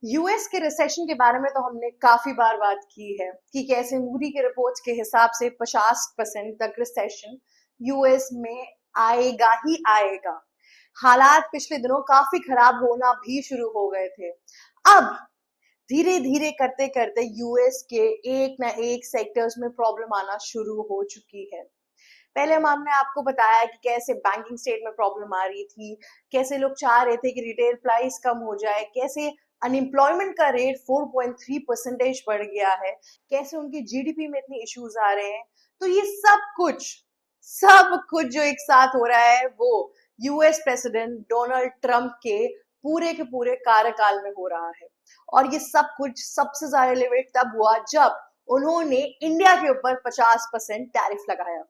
US के recession के बारे में तो हमने काफी बार बात की है कि कैसे मूडी के रिपोर्ट्स के हिसाब से 50% तक रिसेशन यूएस में आएगा ही आएगा। हालात पिछले दिनों काफी खराब होना भी शुरू हो गए थे। अब धीरे धीरे करते करते यूएस के एक ना एक सेक्टर्स में प्रॉब्लम आना शुरू हो चुकी है। पहले हमने आपको बताया कि कैसे बैंकिंग स्टेट में प्रॉब्लम आ रही थी, कैसे लोग चाह रहे थे कि रिटेल प्राइस कम हो जाए, कैसे अनएम्प्लॉयमेंट का रेट 4.3% बढ़ गया है, कैसे उनकी जीडीपी में इतने इश्यूज आ रहे हैं। तो ये सब कुछ जो एक साथ हो रहा है वो यूएस प्रेसिडेंट डोनाल्ड ट्रंप के पूरे कार्यकाल में हो रहा है। और ये सब कुछ सबसे ज्यादा एलिवेट तब हुआ जब उन्होंने इंडिया के ऊपर 50% टैरिफ लगाया।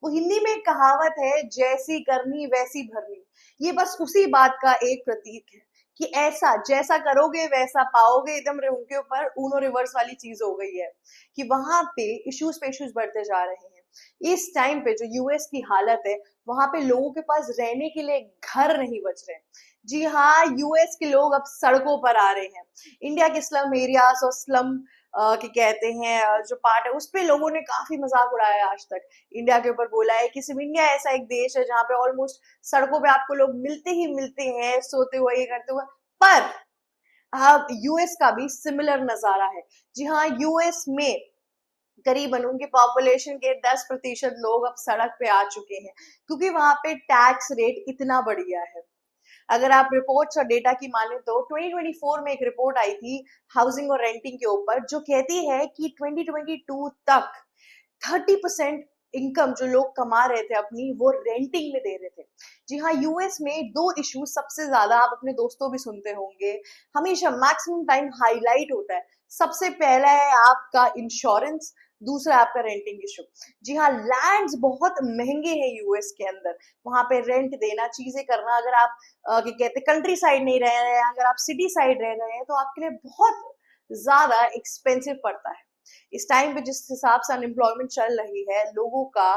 वो हिंदी में एक कहावत है, जैसी करनी वैसी भरनी। ये बस उसी बात का एक प्रतीक है कि ऐसा जैसा करोगे वैसा पाओगे। एकदम उनके ऊपर ऊनो रिवर्स वाली चीज हो गई है कि वहां पे इश्यूज बढ़ते जा रहे हैं। इस टाइम पे जो यूएस की हालत है, वहां पे लोगों के पास रहने के लिए घर नहीं बच रहे। जी हाँ, यूएस के लोग अब सड़कों पर आ रहे हैं। इंडिया के स्लम एरियाज और स्लम कि कहते हैं जो पार्ट है, उस पे लोगों ने काफी मजाक उड़ाया है आज तक। इंडिया के ऊपर बोला है कि सिर्फ इंडिया ऐसा एक देश है जहाँ पे ऑलमोस्ट सड़कों पे आपको लोग मिलते ही मिलते हैं, सोते हुए, ये करते हुए। पर अब यूएस का भी सिमिलर नजारा है। जी हाँ, यूएस में करीबन उनके पॉपुलेशन के 10% लोग अब सड़क पे आ चुके हैं, क्योंकि वहां पे टैक्स रेट इतना बढ़ गया है। अगर आप रिपोर्ट्स और डेटा की माने तो 2024 में एक रिपोर्ट आई थी हाउसिंग और रेंटिंग के ऊपर, जो कहती है कि 2022 तक 30% इनकम जो लोग कमा रहे थे अपनी, वो रेंटिंग में दे रहे थे। जी हाँ, यूएस में दो इश्यू सबसे ज्यादा, आप अपने दोस्तों भी सुनते होंगे, हमेशा मैक्सिमम टाइम हाईलाइट होता है। सबसे पहला है आपका इंश्योरेंस, दूसरा आपका रेंटिंग इशू। जी हाँ, लैंड्स बहुत महंगे हैं यूएस के अंदर। वहां पे रेंट देना, चीजें करना, अगर आप क्या कहते हैं कंट्री साइड नहीं रह रहे हैं, अगर आप सिटी साइड रह रहे हैं, तो आपके लिए बहुत ज्यादा एक्सपेंसिव पड़ता है। इस टाइम पे जिस हिसाब से अनएम्प्लॉयमेंट चल रही है, लोगों का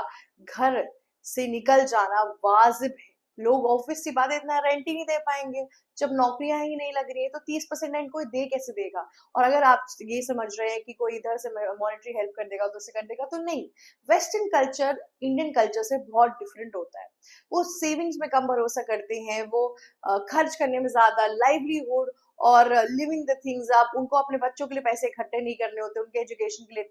घर से निकल जाना वाजिब है। लोग ऑब्वियस सी बात है, इतना रेंट ही नहीं दे पाएंगे। जब नौकरियां ही नहीं लग रही है तो 30% रेंट कोई दे कैसे देगा। और अगर आप ये समझ रहे हैं कि कोई इधर से मॉनेटरी हेल्प कर देगा, उधर से कर देगा, तो नहीं। वेस्टर्न कल्चर इंडियन कल्चर से बहुत डिफरेंट होता है। वो सेविंग्स में कम भरोसा करते हैं, वो खर्च करने में ज्यादा, लाइवलीहुड और लिविंग द थिंग्स आप उनको अपने बच्चों के लिए पैसे इकट्ठे नहीं करने होते, उनके एजुकेशन के लिए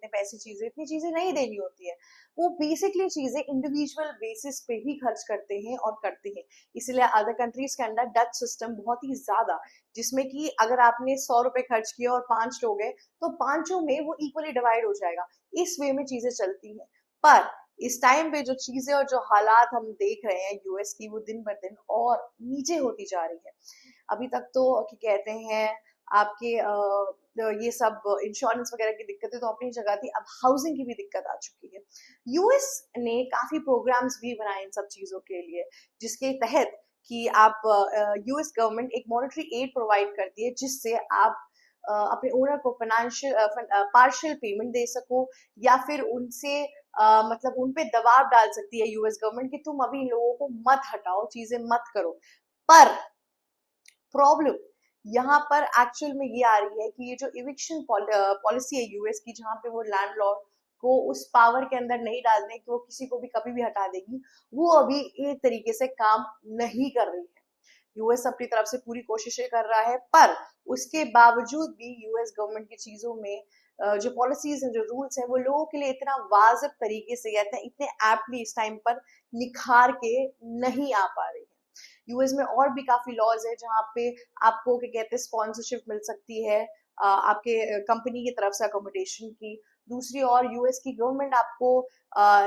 इतनी चीजें नहीं देनी होती है। वो बेसिकली चीजें इंडिविजुअल बेसिस पे ही खर्च करते हैं और करते हैं। इसलिए अदर कंट्रीज के अंदर डच सिस्टम बहुत ही ज्यादा, जिसमें कि अगर आपने 100 रुपए खर्च किया और 5 लोग हैं, तो पांचों में वो इक्वली डिवाइड हो जाएगा। इस वे में चीजें चलती हैं। पर इस टाइम पे जो चीजें और जो हालात हम देख रहे हैं यूएस की, वो दिन ब दिन और नीचे होती जा रही है। अभी तक तो क्या कहते हैं आपके ये सब इंश्योरेंस वगैरह की दिक्कतें तो अपनी जगह थी, अब हाउसिंग की भी दिक्कत आ चुकी है। यूएस ने काफी प्रोग्राम्स भी बनाए इन सब चीजों के लिए, जिसके तहत कि आप यूएस गवर्नमेंट एक मॉनेटरी एड प्रोवाइड करती है, जिससे आप अपने ओनर को फाइनेंशियल पार्शियल पेमेंट दे सको, या फिर उनसे मतलब उन पे दबाव डाल सकती है यूएस गवर्नमेंट कि तुम अभी इन लोगों को मत हटाओ, चीजें मत करो। पर प्रॉब्लम यहाँ पर एक्चुअल में ये आ रही है कि ये जो इविक्शन पॉलिसी है यूएस की, जहाँ पे वो लैंडलॉर्ड को उस पावर के अंदर नहीं डाल दें कि वो किसी को भी कभी भी हटा देगी, वो अभी एक तरीके से काम नहीं कर रही है। यूएस अपनी तरफ से पूरी कोशिशें कर रहा है, पर उसके बावजूद भी यूएस गवर्नमेंट की चीजों में जो पॉलिसीज हैं, जो रूल्स हैं, वो लोगों के लिए इतना वाजिब तरीके से, कहते हैं इतने एप्टली इस टाइम पर निखार के नहीं आ पा रही है। यूएस में और भी काफी लॉज है जहाँ पे आपको क्या कहते हैं स्पॉन्सरशिप मिल सकती है आपके कंपनी की तरफ से अकोमोडेशन की। दूसरी और यूएस की गवर्नमेंट आपको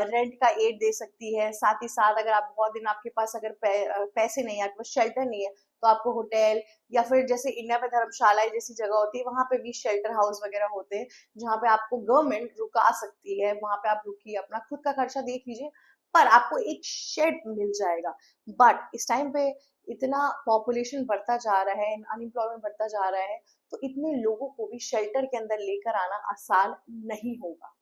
रेंट का एड दे सकती है। साथ ही साथ अगर आप बहुत दिन आपके पास अगर पैसे नहीं है, आपके पास शेल्टर नहीं है, तो आपको होटल, या फिर जैसे इंडिया में धर्मशाला जैसी जगह होती है, वहां पे भी शेल्टर हाउस वगैरह होते हैं, जहाँ पे आपको गवर्नमेंट रुका सकती है। वहां पे आप रुकिए, अपना खुद का खर्चा देख लीजिए, पर आपको एक शेड मिल जाएगा। बट इस टाइम पे इतना पॉपुलेशन बढ़ता जा रहा है, अनएम्प्लॉयमेंट बढ़ता जा रहा है, तो इतने लोगों को भी शेल्टर के अंदर लेकर आना आसान नहीं होगा।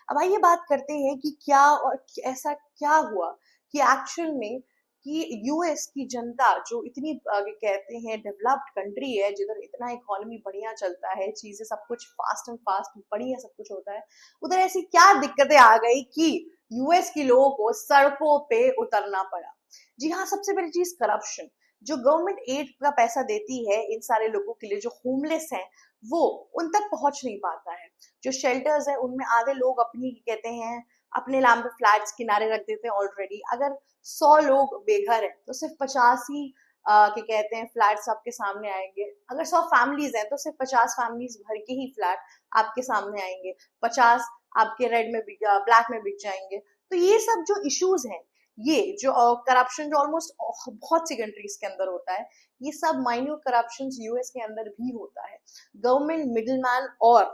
अब आइए बात करते हैं कि क्या और ऐसा क्या हुआ कि एक्चुअल में कि यूएस की जनता जो इतनी कहते हैं डेवलप्ड कंट्री है, जिधर इतना इकोनॉमी बढ़िया चलता है, चीजें सब कुछ फास्ट एंड फास्ट बढ़िया सब कुछ होता है, उधर ऐसी क्या दिक्कतें आ गई कि यूएस के लोगों को सड़कों पे उतरना पड़ा। जी हाँ, सबसे बड़ी चीज करप्शन। जो गवर्नमेंट एड का पैसा देती है इन सारे लोगों के लिए जो होमलेस हैं, वो उन तक पहुंच नहीं पाता है। जो शेल्टर्स है उनमें आधे लोग अपनी कहते हैं अपने नाम पे फ्लैट्स किनारे रख देते हैं ऑलरेडी। अगर 100 लोग बेघर हैं तो सिर्फ 50 ही के कहते हैं फ्लैट्स आपके सामने आएंगे। अगर 100 फैमिलीज हैं तो सिर्फ 50 फैमिलीज भर के ही फ्लैट आपके सामने आएंगे, 50 आपके रेड में बिक ब्लैक में बिक जाएंगे। तो ये सब जो इश्यूज हैं, ये जो करप्शन जो ऑलमोस्ट बहुत सी कंट्रीज के अंदर होता है, ये सब माइन्यूट करप्शन यूएस के अंदर भी होता है। गवर्नमेंट, मिडिलमैन और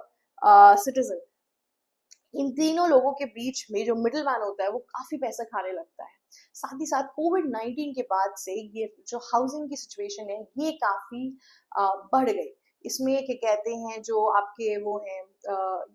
सिटीजन, इन तीनों लोगों के बीच में जो मिडिल मैन होता है वो काफी पैसा खाने लगता है। साथ ही साथ कोविड-19 के बाद से ये जो हाउसिंग की सिचुएशन है ये काफी बढ़ गई। इसमें क्या कहते हैं जो आपके वो हैं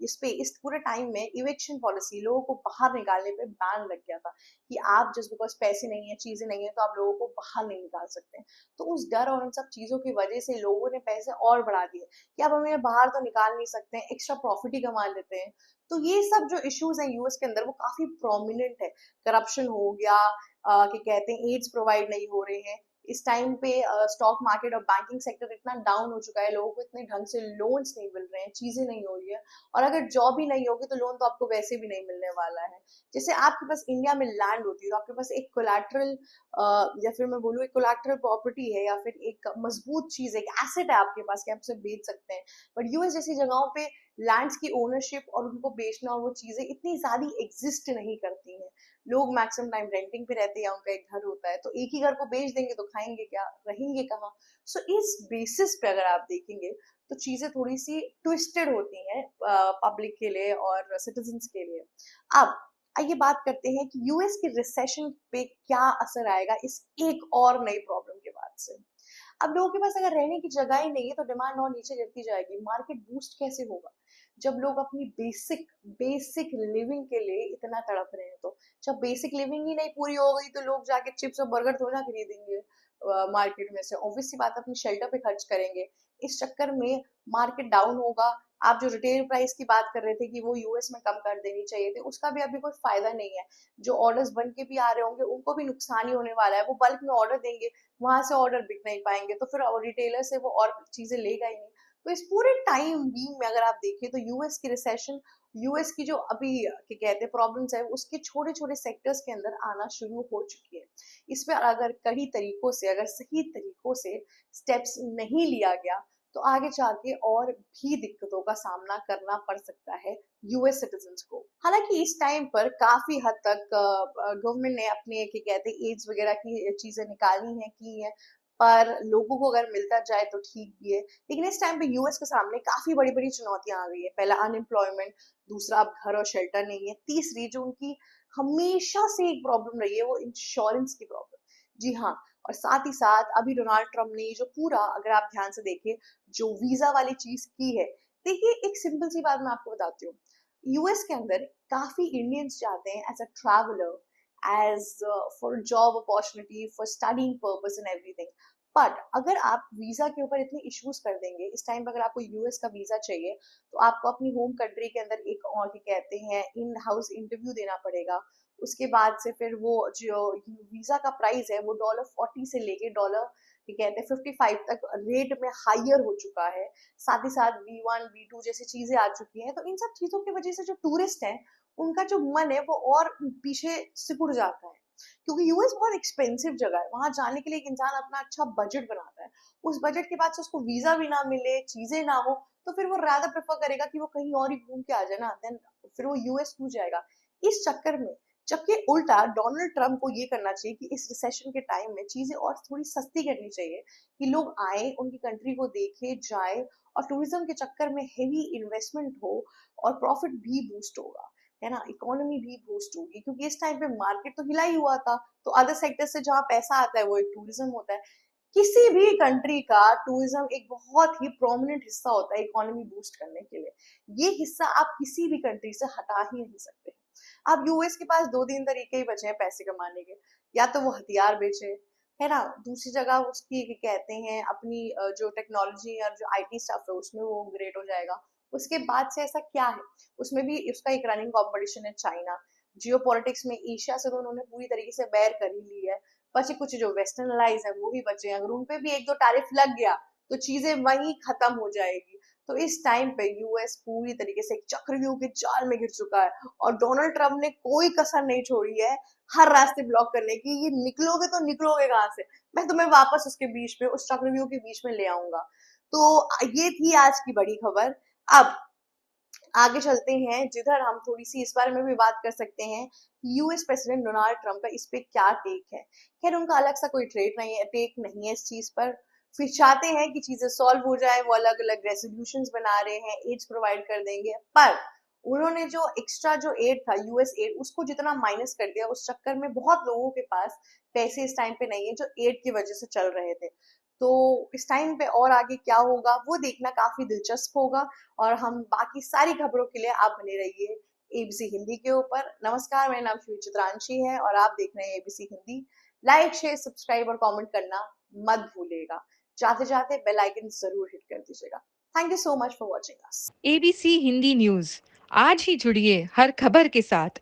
इस पे इस पूरे टाइम में इविक्शन पॉलिसी, लोगों को बाहर निकालने पे बैन लग गया था कि आप जस्ट बिकॉज पैसे नहीं है, चीजें नहीं है, तो आप लोगों को बाहर नहीं निकाल सकते। तो उस डर और उन सब चीजों की वजह से लोगों ने पैसे और बढ़ा दिए कि अब हमें बाहर तो निकाल नहीं सकते हैं, एक्स्ट्रा प्रॉफिट ही कमा लेते हैं। तो ये सब जो इश्यूज हैं यूएस के अंदर वो काफी प्रोमिनेंट है। करप्शन हो गया, कि कहते हैं एड्स प्रोवाइड नहीं हो रहे हैं इस टाइम पे, स्टॉक मार्केट और बैंकिंग सेक्टर इतना डाउन हो चुका है, लोगों को इतने ढंग से लोन्स नहीं मिल रहे हैं, चीजें नहीं हो रही है। और अगर जॉब ही नहीं होगी तो लोन तो आपको वैसे भी नहीं मिलने वाला है। जैसे आपके पास इंडिया में लैंड होती है तो आपके पास एक कोलैटरल, या फिर मैं बोलूँ एक कोलैटरल प्रॉपर्टी है या फिर एक मजबूत चीज है, एक एसेट है आपके पास कि आप उसे बेच सकते हैं। बट यूएस जैसी जगहों पे लैंड्स की ओनरशिप और उनको बेचना और वो चीजें इतनी ज्यादा एग्जिस्ट नहीं करती हैं। लोग मैक्सिमम टाइम रेंटिंग पे रहते हैं या उनका एक घर होता है, तो एक ही घर को बेच देंगे तो खाएंगे क्या, रहेंगे कहाँ। सो इस बेसिस पे अगर आप देखेंगे तो चीजें थोड़ी सी ट्विस्टेड होती हैं पब्लिक के लिए और सिटीजन्स के लिए। अब आइए बात करते हैं कि यूएस के रिसेशन पे क्या असर आएगा इस एक और नई प्रॉब्लम के बाद से। अब लोगों के पास अगर रहने की जगह ही नहीं है तो डिमांड और नीचे गिरती जाएगी, मार्केट बूस्ट कैसे होगा जब लोग अपनी बेसिक बेसिक लिविंग के लिए इतना तड़प रहे हैं। तो जब बेसिक लिविंग ही नहीं पूरी हो गई तो लोग जाके चिप्स और बर्गर थोड़ा खरीदेंगे मार्केट में से, ऑब्वियस सी बात है अपनी शेल्टर पे खर्च करेंगे। इस चक्कर में मार्केट डाउन होगा। आप जो रिटेल प्राइस की बात कर रहे थे कि वो यूएस में कम कर देनी चाहिए थी, उसका भी अभी कोई फायदा नहीं है। जो ऑर्डर्स बन के भी आ रहे होंगे उनको भी नुकसान ही होने वाला है। वो बल्क में ऑर्डर देंगे, वहां से ऑर्डर बिक नहीं पाएंगे तो फिर रिटेलर से वो और चीजें लेगा ही नहीं। तो इस पूरे टाइम बीइंग में अगर आप देखें तो यूएस की रिसेशन, यूएस की जो अभी क्या कहते हैं प्रॉब्लम्स है, उसके छोटे छोटे सेक्टर्स के अंदर आना शुरू हो चुकी है। इस पे अगर कड़ी तरीकों से, अगर सही तरीकों से स्टेप्स नहीं लिया गया तो आगे जाके और भी दिक्कतों का सामना करना पड़ सकता है यूएस सिटीजन्स को। हालांकि इस टाइम पर काफी हद तक गवर्नमेंट ने अपने क्या कहते हैं एड्स वगैरह की चीजें निकाली हैं की हैं, पर लोगों को अगर मिलता जाए तो ठीक भी है। लेकिन इस टाइम पे यूएस के सामने काफी बड़ी बड़ी चुनौतियां आ गई है। पहला अनएम्प्लॉयमेंट, दूसरा अब घर और शेल्टर नहीं है, तीसरी जो उनकी हमेशा से एक प्रॉब्लम रही है वो इंश्योरेंस की प्रॉब्लम। जी हाँ, और साथ ही साथ अभी डोनाल्ड ट्रम्प ने जो पूरा, अगर आप ध्यान से देखें, जो वीजा वाली चीज की है। देखिए एक सिंपल सी बात मैं आपको बताती हूँ, यूएस के अंदर काफी इंडियंस जाते हैं as a traveller, as for job opportunity, for studying purpose and everything. But अगर आप वीजा के ऊपर इतने इश्यूज कर देंगे, इस टाइम पर अगर आपको यूएस का वीजा चाहिए तो आपको अपनी होम कंट्री के अंदर एक और क्या कहते हैं इन हाउस इंटरव्यू देना पड़ेगा। उसके बाद से फिर वो जो वीजा का प्राइस है वो $40 से लेके डॉलर क्या कहते हैं 55 तक रेट में हायर हो चुका है। साथ ही साथ V1 V2 जैसी चीजें आ चुकी हैं। तो इन सब चीजों की वजह से जो टूरिस्ट हैं उनका जो मन है वो और पीछे सिकुड़ जाता है, क्योंकि यूएस बहुत एक्सपेंसिव जगह है। वहां जाने के लिए एक इंसान अपना अच्छा बजट बनाता है, उस बजट के बाद से उसको वीजा भी ना मिले, चीजें ना हो, तो फिर वो ज्यादा प्रेफर करेगा कि वो कहीं और ही घूम के आ जाए ना, देन फिर वो यूएस क्यों जाएगा इस चक्कर में। जबकि उल्टा डोनाल्ड ट्रम्प को ये करना चाहिए कि इस रिसेशन के टाइम में चीजें और थोड़ी सस्ती करनी चाहिए कि लोग आए, उनकी कंट्री को देखे जाए, और टूरिज्म के चक्कर में हेवी इन्वेस्टमेंट हो और प्रॉफिट भी बूस्ट होगा, है ना, इकोनॉमी भी बूस्ट होगी। क्योंकि इस टाइम पे मार्केट तो हिला ही हुआ था, तो अदर सेक्टर से जहाँ पैसा आता है वो एक टूरिज्म होता है। किसी भी कंट्री का टूरिज्म एक बहुत ही प्रोमिनेंट हिस्सा होता है इकोनॉमी बूस्ट करने के लिए। ये हिस्सा आप किसी भी कंट्री से हटा ही नहीं सकते। अब यूएस के पास दो तीन तरीके ही बचे हैं पैसे कमाने के, या तो वो हथियार बेचे, है ना? दूसरी जगह उसकी क्या कहते हैं अपनी जो टेक्नोलॉजी और जो आईटी स्टफ है उसमें वो ग्रेट हो जाएगा। उसके बाद से ऐसा क्या है? उसमें भी उसका एक रनिंग कॉम्पिटिशन है चाइना। जियोपॉलिटिक्स में एशिया से तो उन्होंने पूरी तरीके से बैर कर ही ली है। बचे कुछ जो वेस्टर्न अलाइज है वो ही बचे हैं। अगर उन पे भी 1-2 टैरिफ लग गया तो चीजें वहीं खत्म हो जाएगी। तो इस टाइम पे यूएस पूरी तरीके से एक चक्रव्यूह के जाल में घिर चुका है और डोनाल्ड ट्रम्प ने कोई कसर नहीं छोड़ी है हर रास्ते ब्लॉक करने की। ये निकलोगे तो निकलोगे कहाँ से? मैं तुम्हें वापस उसके बीच में, उस चक्रव्यूह के बीच में ले आऊंगा। तो ये थी आज की बड़ी खबर। अब आगे चलते हैं जिधर हम थोड़ी सी इस बारे में भी बात कर सकते हैं कि यूएस प्रेसिडेंट डोनाल्ड ट्रंप का इस पे क्या टेक है। खैर उनका अलग सा कोई टेक नहीं है इस चीज पर। फिर चाहते हैं कि चीजें सॉल्व हो जाए, वो अलग अलग रेजोल्यूशंस बना रहे हैं, एड्स प्रोवाइड कर देंगे, पर उन्होंने जो एक्स्ट्रा जो एड था यूएस एड उसको जितना माइनस कर दिया उस चक्कर में बहुत लोगों के पास पैसे इस टाइम पे नहीं है जो एड की वजह से चल रहे थे। तो इस टाइम पे और आगे क्या होगा वो देखना काफी दिलचस्प होगा। और हम बाकी सारी खबरों के लिए आप बने रहिए एबीसी हिंदी के ऊपर। नमस्कार, मेरा नाम श्री चित्रांशी है और आप देख रहे हैं ABC Hindi. Like share subscribe और कमेंट करना मत भूलिएगा। जाते जाते बेल आइकन जरूर हिट कर दीजिएगा। Thank you so much for watching us. ABC Hindi news, आज ही जुड़िए हर खबर के साथ।